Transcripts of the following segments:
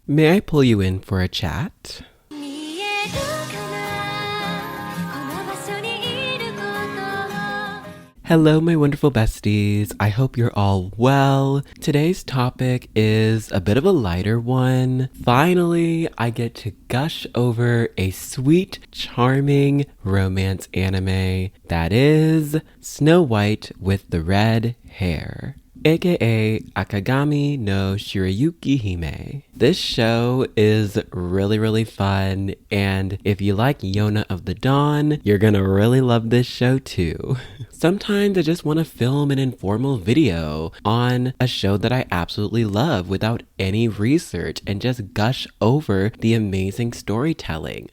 May I pull you in for a chat? Hello, my wonderful besties. I hope you're all well. Today's topic is a bit of a lighter one. Finally, I get to gush over a sweet, charming romance anime that is Snow White with the Red Hair, aka Akagami no Shirayuki Hime. This show is really fun, and if you like Yona of the Dawn, you're gonna really love this show too. Sometimes I just want to film an informal video on a show that I absolutely love without any research and just gush over the amazing storytelling.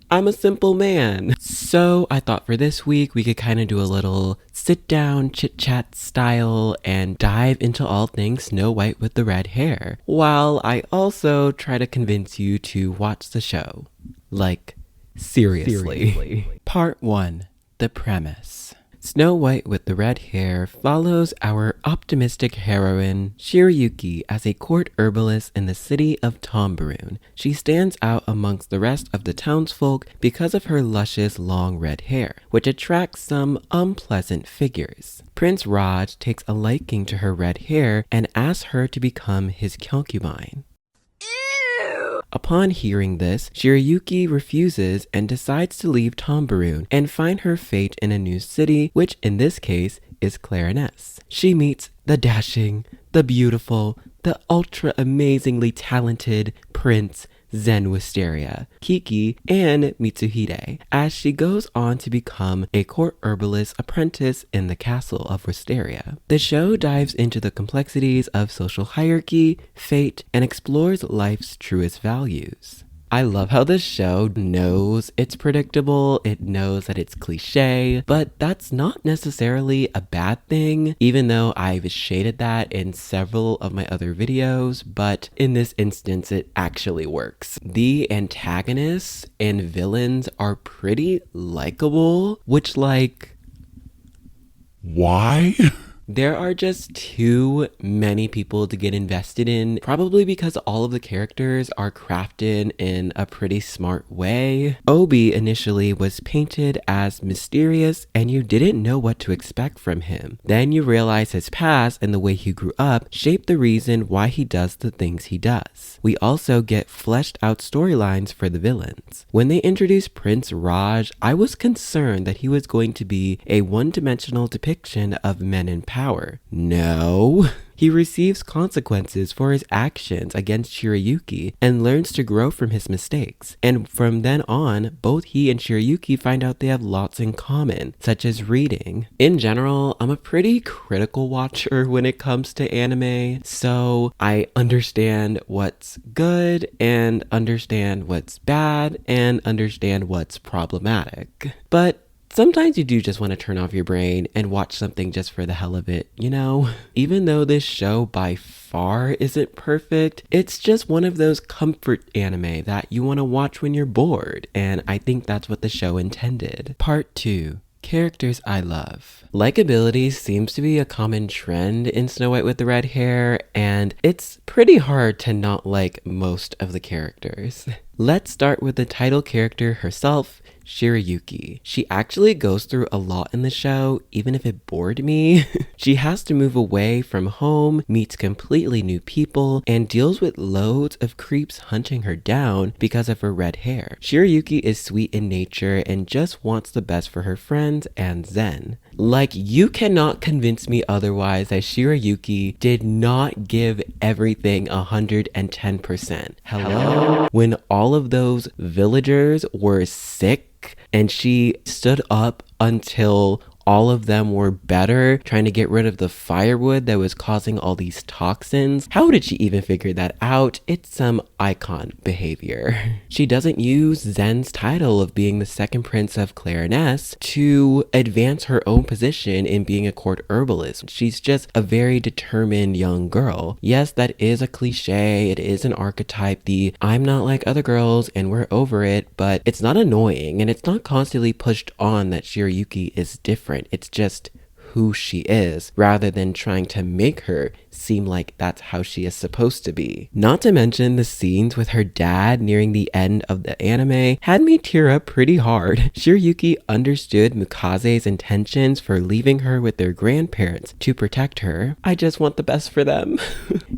I'm a simple man. So I thought for this week we could kind of do a little sit down chit chat style and dive into all things Snow White with the Red Hair, while I also try to convince you to watch the show. Like, seriously. Part 1. The premise. Snow White with the Red Hair follows our optimistic heroine, Shirayuki, as a court herbalist in the city of Tombaroon. She stands out amongst the rest of the townsfolk because of her luscious long red hair, which attracts some unpleasant figures. Prince Raj takes a liking to her red hair and asks her to become his concubine. Upon hearing this, Shirayuki refuses and decides to leave Tombaroon and find her fate in a new city, which in this case is Clariness. She meets the dashing, the beautiful, the ultra amazingly talented Prince Zen Wisteria, Kiki, and Mitsuhide, as she goes on to become a court herbalist apprentice in the castle of Wisteria. The show dives into the complexities of social hierarchy, fate, and explores life's truest values. I love how this show knows it's predictable, it knows that it's cliche, but that's not necessarily a bad thing, even though I've shaded that in several of my other videos, but in this instance it actually works. The antagonists and villains are pretty likable, which why? There are just too many people to get invested in, probably because all of the characters are crafted in a pretty smart way. Obi initially was painted as mysterious and you didn't know what to expect from him. Then you realize his past and the way he grew up shaped the reason why he does the things he does. We also get fleshed out storylines for the villains. When they introduced Prince Raj, I was concerned that he was going to be a one-dimensional depiction of men in power. No. He receives consequences for his actions against Shirayuki and learns to grow from his mistakes. And from then on, both he and Shirayuki find out they have lots in common, such as reading. In general, I'm a pretty critical watcher when it comes to anime, so I understand what's good and understand what's bad and understand what's problematic. But sometimes you do just want to turn off your brain and watch something just for the hell of it, you know? Even though this show by far isn't perfect, it's just one of those comfort anime that you want to watch when you're bored, and I think that's what the show intended. Part 2. Characters I love. Likability seems to be a common trend in Snow White with the Red Hair, and it's pretty hard to not like most of the characters. Let's start with the title character herself, Shirayuki. She actually goes through a lot in the show, even if it bored me. She has to move away from home, meets completely new people, and deals with loads of creeps hunting her down because of her red hair. Shirayuki is sweet in nature and just wants the best for her friends and Zen. Like, you cannot convince me otherwise that Shirayuki did not give everything 110%. Hello? When all of those villagers were sick and she stood up until all of them were better, trying to get rid of the firewood that was causing all these toxins. How did she even figure that out? It's some icon behavior. She doesn't use Zen's title of being the second prince of Clariness to advance her own position in being a court herbalist. She's just a very determined young girl. Yes, that is a cliche. It is an archetype. The I'm not like other girls and we're over it, but it's not annoying and it's not constantly pushed on that Shirayuki is different. It's just who she is, rather than trying to make her seem like that's how she is supposed to be. Not to mention the scenes with her dad nearing the end of the anime had me tear up pretty hard. Shirayuki understood Mukaze's intentions for leaving her with their grandparents to protect her. I just want the best for them.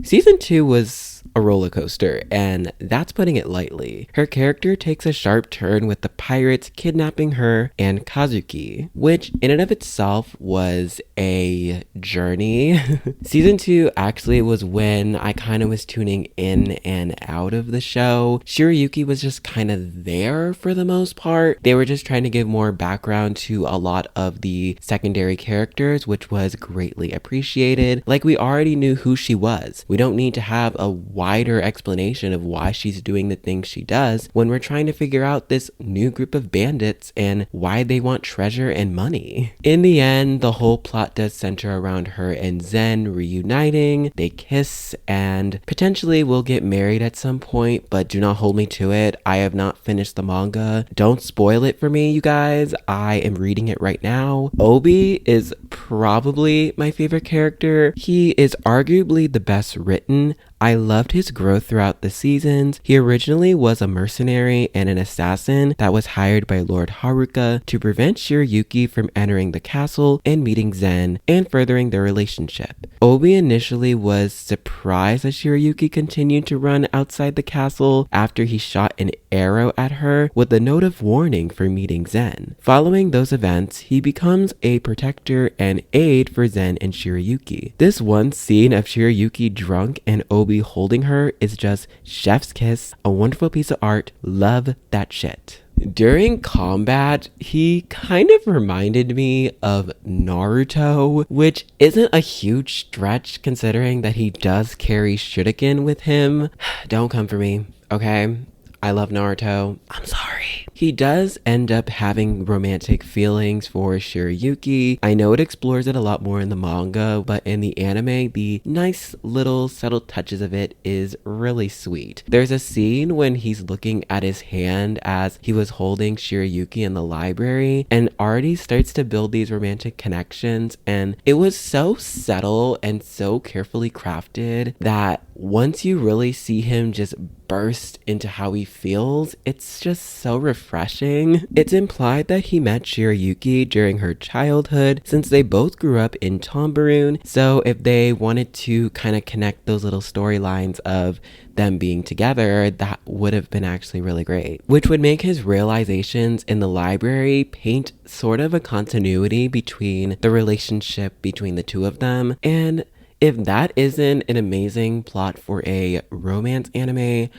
Season 2 was a roller coaster, and that's putting it lightly. Her character takes a sharp turn with the pirates kidnapping her and Kazuki, which in and of itself was a journey. Season 2 actually was when I kind of was tuning in and out of the show. Shirayuki was just kind of there for the most part. They were just trying to give more background to a lot of the secondary characters, which was greatly appreciated. Like, we already knew who she was. We don't need to have a wider explanation of why she's doing the things she does when we're trying to figure out this new group of bandits and why they want treasure and money. In the end, the whole plot does center around her and Zen reuniting. They kiss and potentially will get married at some point, but do not hold me to it. I have not finished the manga. Don't spoil it for me, you guys. I am reading it right now. Obi is probably my favorite character. He is arguably the best written. I loved his growth throughout the seasons. He originally was a mercenary and an assassin that was hired by Lord Haruka to prevent Shirayuki from entering the castle and meeting Zen and furthering their relationship. Obi initially was surprised that Shirayuki continued to run outside the castle after he shot an arrow at her with a note of warning for meeting Zen. Following those events, he becomes a protector and aide for Zen and Shirayuki. This one scene of Shirayuki drunk and Obi holding her is just chef's kiss, a wonderful piece of art. Love that shit. During combat, he kind of reminded me of Naruto, which isn't a huge stretch considering that he does carry Shuriken with him. Don't come for me, okay? I love Naruto. I'm sorry. He does end up having romantic feelings for Shirayuki. I know it explores it a lot more in the manga, but in the anime, the nice little subtle touches of it is really sweet. There's a scene when he's looking at his hand as he was holding Shirayuki in the library and already starts to build these romantic connections, and it was so subtle and so carefully crafted that once you really see him just burst into how he feels, it's just so refreshing. It's implied that he met Shirayuki during her childhood since they both grew up in Tombaroon, so if they wanted to kind of connect those little storylines of them being together, that would have been actually really great. Which would make his realizations in the library paint sort of a continuity between the relationship between the two of them, and if that isn't an amazing plot for a romance anime,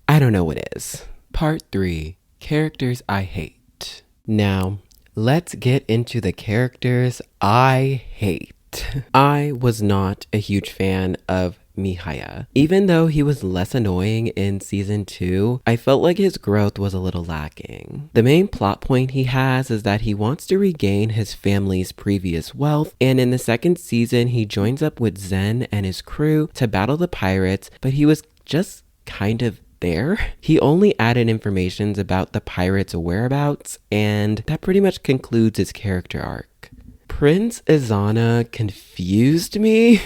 I don't know what is. Part 3. Characters I hate. Now, let's get into the characters I hate. I was not a huge fan of Mihaya. Even though he was less annoying in season 2, I felt like his growth was a little lacking. The main plot point he has is that he wants to regain his family's previous wealth, and in the second season he joins up with Zen and his crew to battle the pirates, but he was just kind of there. He only added information about the pirates' whereabouts, and that pretty much concludes his character arc. Prince Izana confused me.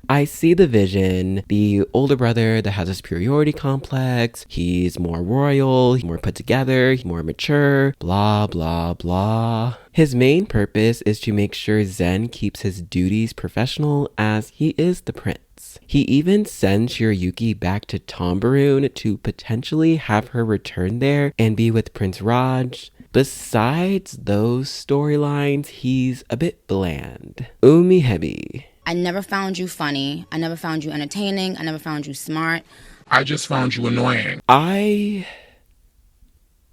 I see the vision, the older brother that has a superiority complex, he's more royal, he's more put together, he's more mature, blah, blah, blah. His main purpose is to make sure Zen keeps his duties professional as he is the prince. He even sends Shirayuki back to Tombaroon to potentially have her return there and be with Prince Raj. Besides those storylines, he's a bit bland. Umihebi. I never found you funny. I never found you entertaining. I never found you smart. I just found you annoying. I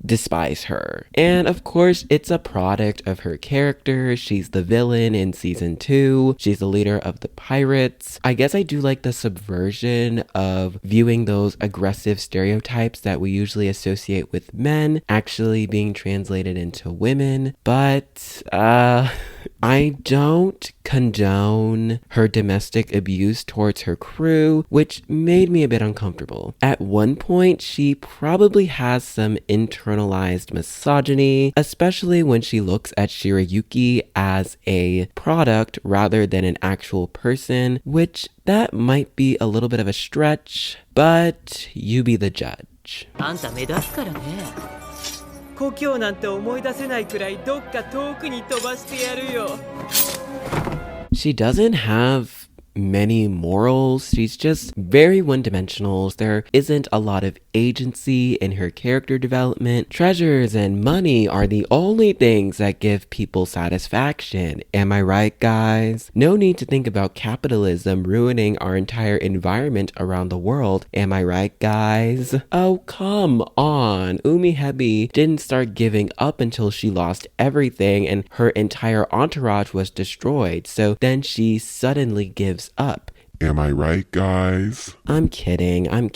despise her. And of course, it's a product of her character. She's the villain in season 2. She's the leader of the pirates. I guess I do like the subversion of viewing those aggressive stereotypes that we usually associate with men actually being translated into women. But, I don't condone her domestic abuse towards her crew, which made me a bit uncomfortable. At one point, she probably has some internalized misogyny, especially when she looks at Shirayuki as a product rather than an actual person, which that might be a little bit of a stretch, but you be the judge. あんた目立つからね。故郷なんて思い出せないくらいどっか遠くに飛ばしてやるよ。 She doesn't have many morals. She's just very one-dimensional. There isn't a lot of agency in her character development. Treasures and money are the only things that give people satisfaction. Am I right, guys? No need to think about capitalism ruining our entire environment around the world. Am I right, guys? Oh, come on. Umihebi didn't start giving up until she lost everything and her entire entourage was destroyed. So then she suddenly gives up. Am I right, guys? I'm kidding. I'm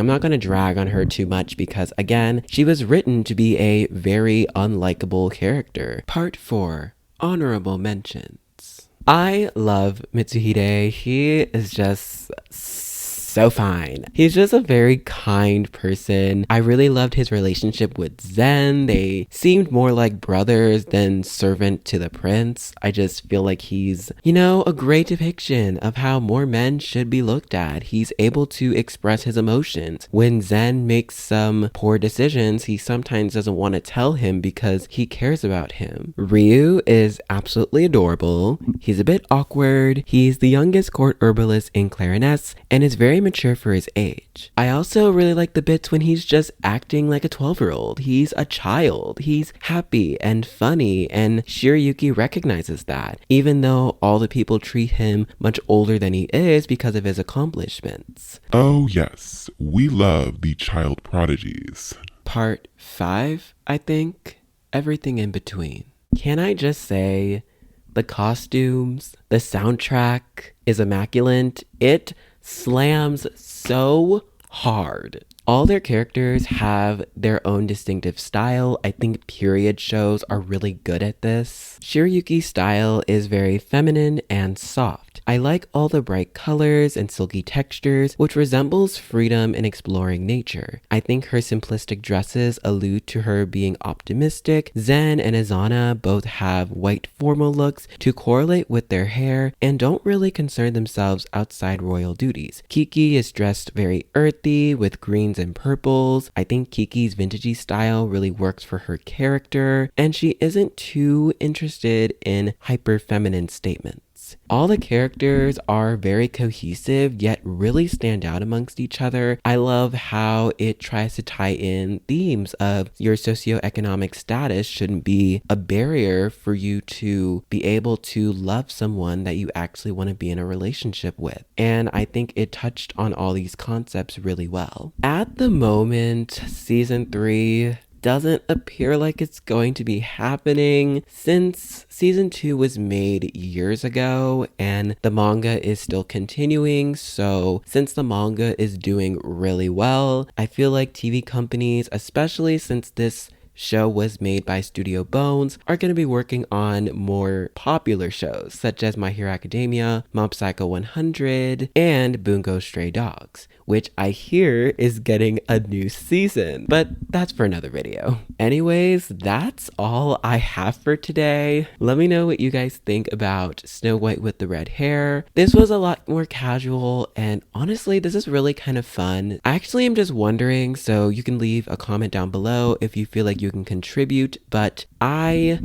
not gonna drag on her too much because, again, she was written to be a very unlikable character. Part 4. Honorable mentions. I love Mitsuhide. He is just so fine. He's just a very kind person. I really loved his relationship with Zen. They seemed more like brothers than servant to the prince. I just feel like he's, a great depiction of how more men should be looked at. He's able to express his emotions. When Zen makes some poor decisions, he sometimes doesn't want to tell him because he cares about him. Ryu is absolutely adorable. He's a bit awkward. He's the youngest court herbalist in Clarinets and is very mature for his age. I also really like the bits when he's just acting like a 12-year-old. He's a child. He's happy and funny, and Shirayuki recognizes that, even though all the people treat him much older than he is because of his accomplishments. Oh yes, we love the child prodigies. Part 5, I think. Everything in between. Can I just say, the costumes, the soundtrack is immaculate. It slams so hard. All their characters have their own distinctive style. I think period shows are really good at this. Shirayuki's style is very feminine and soft. I like all the bright colors and silky textures, which resembles freedom in exploring nature. I think her simplistic dresses allude to her being optimistic. Zen and Izana both have white formal looks to correlate with their hair and don't really concern themselves outside royal duties. Kiki is dressed very earthy with greens and purples. I think Kiki's vintagey style really works for her character, and she isn't too interested in hyper feminine statements. All the characters are very cohesive, yet really stand out amongst each other. I love how it tries to tie in themes of your socioeconomic status shouldn't be a barrier for you to be able to love someone that you actually want to be in a relationship with. And I think it touched on all these concepts really well. At the moment, season 3 doesn't appear like it's going to be happening since season 2 was made years ago and the manga is still continuing. So since the manga is doing really well, I feel like TV companies, especially since this show was made by Studio Bones, are going to be working on more popular shows such as My Hero Academia, Mob Psycho 100, and Bungo Stray Dogs, which I hear is getting a new season, but that's for another video. Anyways, that's all I have for today. Let me know what you guys think about Snow White with the red hair. This was a lot more casual, and honestly, this is really kind of fun. I actually am just wondering, so you can leave a comment down below if you feel like you can contribute, but I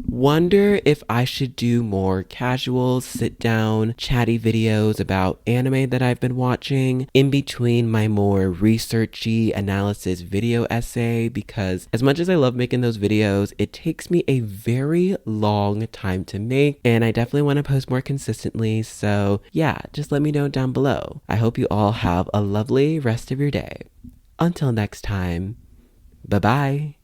wonder if I should do more casual, sit down, chatty videos about anime that I've been watching in between my more researchy analysis video essay, because as much as I love making those videos, it takes me a very long time to make, and I definitely want to post more consistently. So yeah, just let me know down below. I hope you all have a lovely rest of your day. Until next time, bye bye.